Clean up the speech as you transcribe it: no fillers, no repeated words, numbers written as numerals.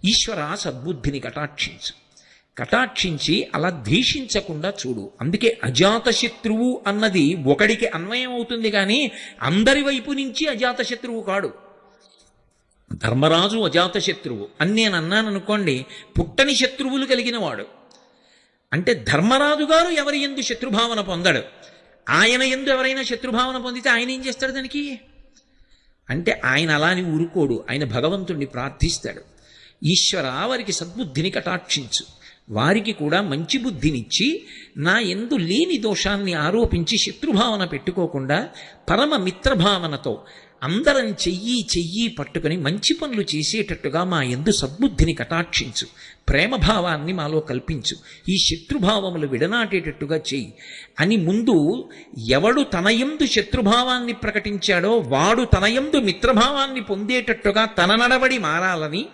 ఈశ్వర సద్బుద్ధిని కటాక్షించు, కటాక్షించి అలా ద్వేషించకుండా చూడు. అందుకే అజాతశత్రువు అన్నది ఒకడికి అన్వయం అవుతుంది కానీ అందరి వైపు నుంచి అజాతశత్రువు కాడు. ధర్మరాజు అజాతశత్రువు అని నేను అన్నాను అనుకోండి, పుట్టని శత్రువులు కలిగిన వాడు. అంటే ధర్మరాజు గారు ఎవరి యందు శత్రుభావన పొందడు. ఆయన యందు ఎవరైనా శత్రుభావన పొందితే ఆయన ఏం చేస్తాడు దానికి? అంటే ఆయన అలాని ఊరుకోడు, ఆయన భగవంతుణ్ణి ప్రార్థిస్తాడు. ఈశ్వర వారికి సద్బుద్ధిని కటాక్షించు, వారికి కూడా మంచి బుద్ధినిచ్చి నా యందు లేని దోషాన్ని ఆరోపించి శత్రుభావన పెట్టుకోకుండా పరమ మిత్రభావనతో అందరం చెయ్యి పట్టుకుని మంచి పనులు చేసేటట్టుగా మా యందు సద్బుద్ధిని కటాక్షించు, ప్రేమభావాన్ని మాలో కల్పించు, ఈ శత్రుభావములు విడనాటేటట్టుగా చెయ్యి అని ముందు ఎవడు తన యందు శత్రుభావాన్ని ప్రకటించాడో వాడు తన యందు మిత్రభావాన్ని పొందేటట్టుగా తన నడవడి మారాలని